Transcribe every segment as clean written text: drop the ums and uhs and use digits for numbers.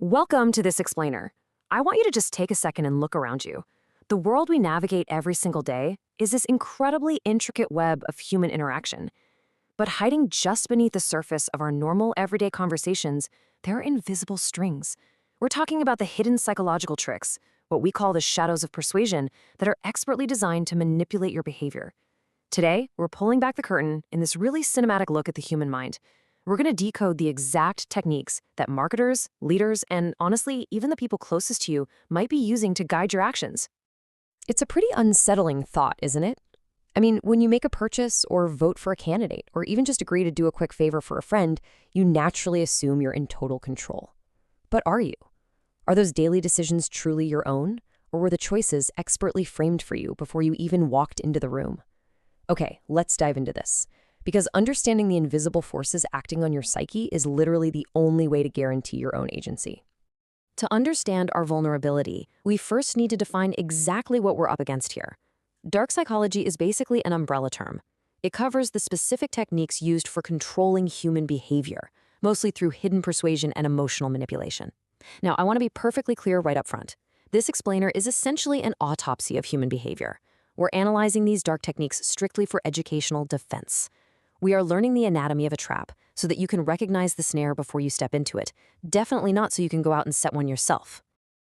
Welcome to this explainer. I want you to just take a second and look around you. The world we navigate every single day is this incredibly intricate web of human interaction. But hiding just beneath the surface of our normal everyday conversations, there are invisible strings. We're talking about the hidden psychological tricks, what we call the shadows of persuasion, that are expertly designed to manipulate your behavior. Today, we're pulling back the curtain in this really cinematic look at the human mind. We're going to decode the exact techniques that marketers, leaders, and honestly, even the people closest to you might be using to guide your actions. It's a pretty unsettling thought, isn't it? I mean, when you make a purchase or vote for a candidate, or even just agree to do a quick favor for a friend, you naturally assume you're in total control. But are you? Are those daily decisions truly your own, or were the choices expertly framed for you before you even walked into the room? Okay, let's dive into this. Because understanding the invisible forces acting on your psyche is literally the only way to guarantee your own agency. To understand our vulnerability, we first need to define exactly what we're up against here. Dark psychology is basically an umbrella term. It covers the specific techniques used for controlling human behavior, mostly through hidden persuasion and emotional manipulation. Now, I want to be perfectly clear right up front. This explainer is essentially an autopsy of human behavior. We're analyzing these dark techniques strictly for educational defense. We are learning the anatomy of a trap so that you can recognize the snare before you step into it. Definitely not so you can go out and set one yourself.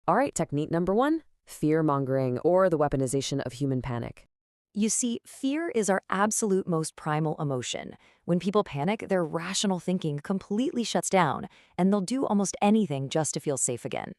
All right, technique number 1, fear-mongering, or the weaponization of human panic. You see, fear is our absolute most primal emotion. When people panic, their rational thinking completely shuts down, and they'll do almost anything just to feel safe again.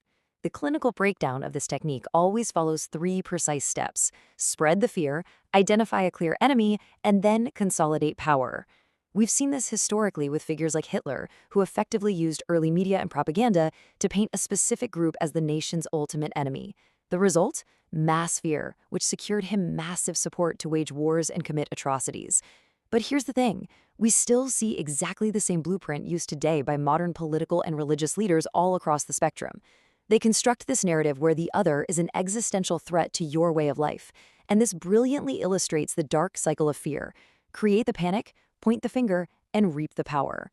The clinical breakdown of this technique always follows 3 precise steps: spread the fear, identify a clear enemy, and then consolidate power. We've seen this historically with figures like Hitler, who effectively used early media and propaganda to paint a specific group as the nation's ultimate enemy. The result? Mass fear, which secured him massive support to wage wars and commit atrocities. But here's the thing, we still see exactly the same blueprint used today by modern political and religious leaders all across the spectrum. They construct this narrative where the other is an existential threat to your way of life, and this brilliantly illustrates the dark cycle of fear. Create the panic, point the finger, and reap the power.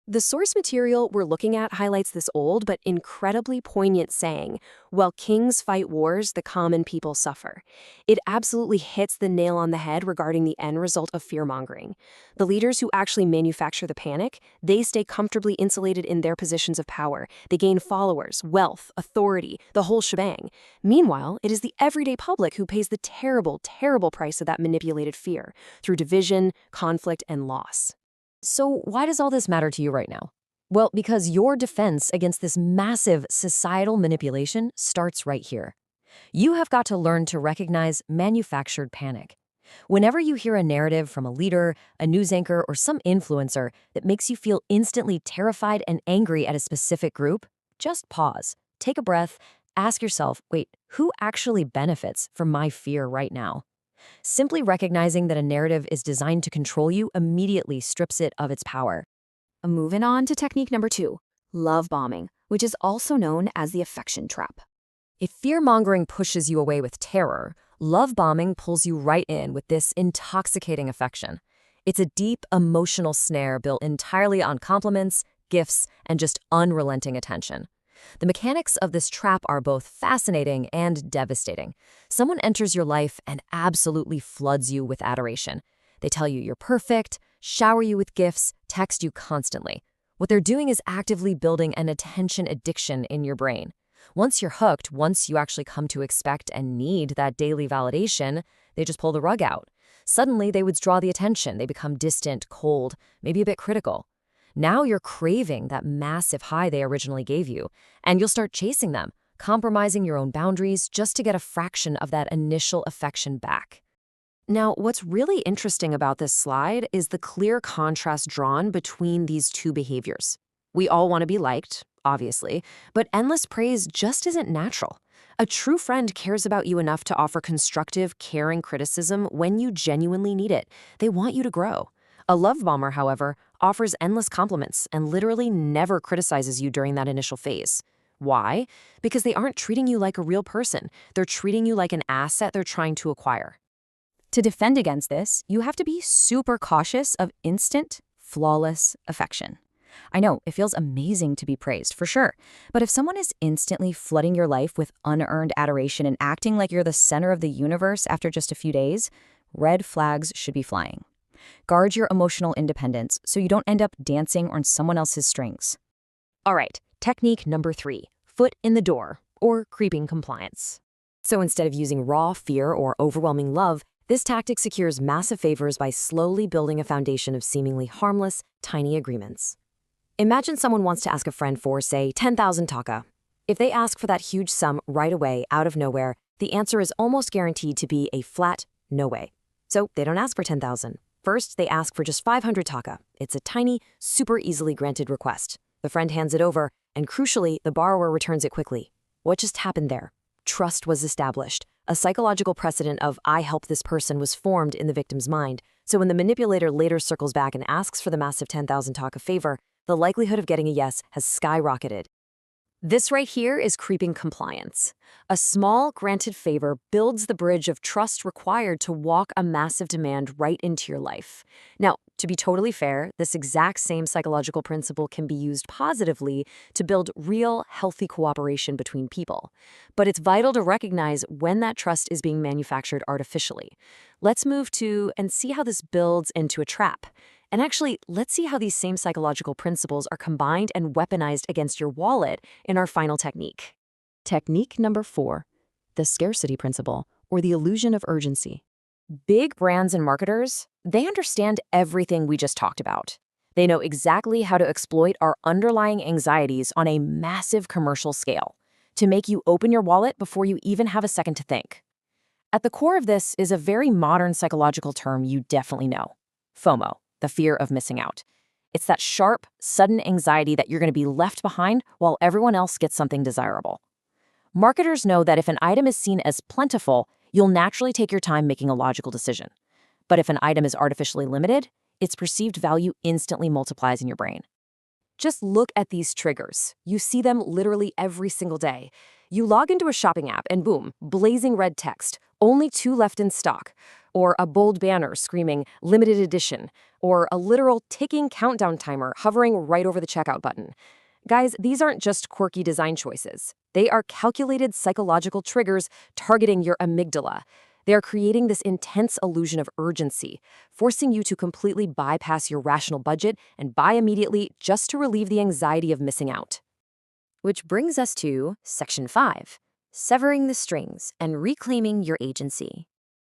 The source material we're looking at highlights this old but incredibly poignant saying, "While kings fight wars, the common people suffer." It absolutely hits the nail on the head regarding the end result of fear-mongering. The leaders who actually manufacture the panic, they stay comfortably insulated in their positions of power. They gain followers, wealth, authority, the whole shebang. Meanwhile, it is the everyday public who pays the terrible, terrible price of that manipulated fear through division, conflict, and loss. So why does all this matter to you right now? Well, because your defense against this massive societal manipulation starts right here. You have got to learn to recognize manufactured panic. Whenever you hear a narrative from a leader, a news anchor, or some influencer that makes you feel instantly terrified and angry at a specific group, just pause, take a breath, ask yourself, wait, who actually benefits from my fear right now? Simply recognizing that a narrative is designed to control you immediately strips it of its power. Moving on to technique number 2, love bombing, which is also known as the affection trap. If fear-mongering pushes you away with terror, love bombing pulls you right in with this intoxicating affection. It's a deep, emotional snare built entirely on compliments, gifts, and just unrelenting attention. The mechanics of this trap are both fascinating and devastating. Someone enters your life and absolutely floods you with adoration. They tell you you're perfect, shower you with gifts, text you constantly. What they're doing is actively building an attention addiction in your brain. Once you're hooked, once you actually come to expect and need that daily validation, they just pull the rug out. Suddenly, they withdraw the attention. They become distant, cold, maybe a bit critical. Now you're craving that massive high they originally gave you, and you'll start chasing them, compromising your own boundaries just to get a fraction of that initial affection back. Now, what's really interesting about this slide is the clear contrast drawn between these two behaviors. We all want to be liked, obviously, but endless praise just isn't natural. A true friend cares about you enough to offer constructive, caring criticism when you genuinely need it. They want you to grow. A love bomber, however, offers endless compliments and literally never criticizes you during that initial phase. Why? Because they aren't treating you like a real person. They're treating you like an asset they're trying to acquire. To defend against this, you have to be super cautious of instant, flawless affection. I know, it feels amazing to be praised, for sure. But if someone is instantly flooding your life with unearned adoration and acting like you're the center of the universe after just a few days, red flags should be flying. Guard your emotional independence so you don't end up dancing on someone else's strings. All right, technique number 3, foot in the door, or creeping compliance. So instead of using raw fear or overwhelming love, this tactic secures massive favors by slowly building a foundation of seemingly harmless, tiny agreements. Imagine someone wants to ask a friend for, say, 10,000 taka. If they ask for that huge sum right away, out of nowhere, the answer is almost guaranteed to be a flat no way. So they don't ask for 10,000. First, they ask for just 500 taka. It's a tiny, super easily granted request. The friend hands it over, and crucially, the borrower returns it quickly. What just happened there? Trust was established. A psychological precedent of "I help this person" was formed in the victim's mind. So when the manipulator later circles back and asks for the massive 10,000 taka favor, the likelihood of getting a yes has skyrocketed. This right here is creeping compliance. A small, granted favor builds the bridge of trust required to walk a massive demand right into your life. Now, to be totally fair, this exact same psychological principle can be used positively to build real, healthy cooperation between people. But it's vital to recognize when that trust is being manufactured artificially. Let's move to and see how this builds into a trap. And actually, let's see how these same psychological principles are combined and weaponized against your wallet in our final technique. Technique number 4, the scarcity principle, or the illusion of urgency. Big brands and marketers, they understand everything we just talked about. They know exactly how to exploit our underlying anxieties on a massive commercial scale to make you open your wallet before you even have a second to think. At the core of this is a very modern psychological term you definitely know: FOMO. The fear of missing out. It's that sharp, sudden anxiety that you're going to be left behind while everyone else gets something desirable. Marketers know that if an item is seen as plentiful, you'll naturally take your time making a logical decision. But if an item is artificially limited, its perceived value instantly multiplies in your brain. Just look at these triggers. You see them literally every single day. You log into a shopping app and boom, blazing red text, "Only 2 left in stock," or a bold banner screaming "limited edition," or a literal ticking countdown timer hovering right over the checkout button. Guys, these aren't just quirky design choices. They are calculated psychological triggers targeting your amygdala. They are creating this intense illusion of urgency, forcing you to completely bypass your rational budget and buy immediately just to relieve the anxiety of missing out. Which brings us to Section 5, severing the strings and reclaiming your agency.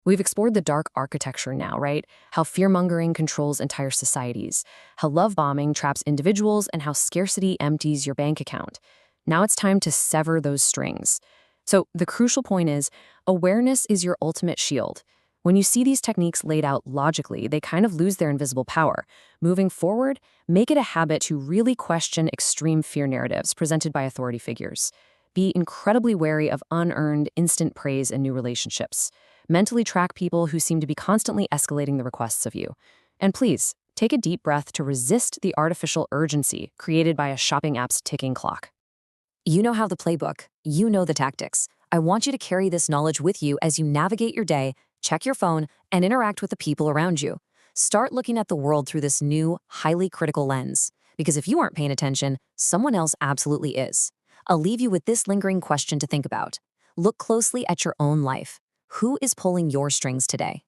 We've explored the dark architecture now, right? How fear-mongering controls entire societies, how love bombing traps individuals, and how scarcity empties your bank account. Now it's time to sever those strings. So the crucial point is, awareness is your ultimate shield. When you see these techniques laid out logically, they kind of lose their invisible power. Moving forward, make it a habit to really question extreme fear narratives presented by authority figures. Be incredibly wary of unearned, instant praise in new relationships. Mentally track people who seem to be constantly escalating the requests of you. And please, take a deep breath to resist the artificial urgency created by a shopping app's ticking clock. You know how the playbook, you know the tactics. I want you to carry this knowledge with you as you navigate your day, check your phone, and interact with the people around you. Start looking at the world through this new, highly critical lens. Because if you aren't paying attention, someone else absolutely is. I'll leave you with this lingering question to think about. Look closely at your own life. Who is pulling your strings today?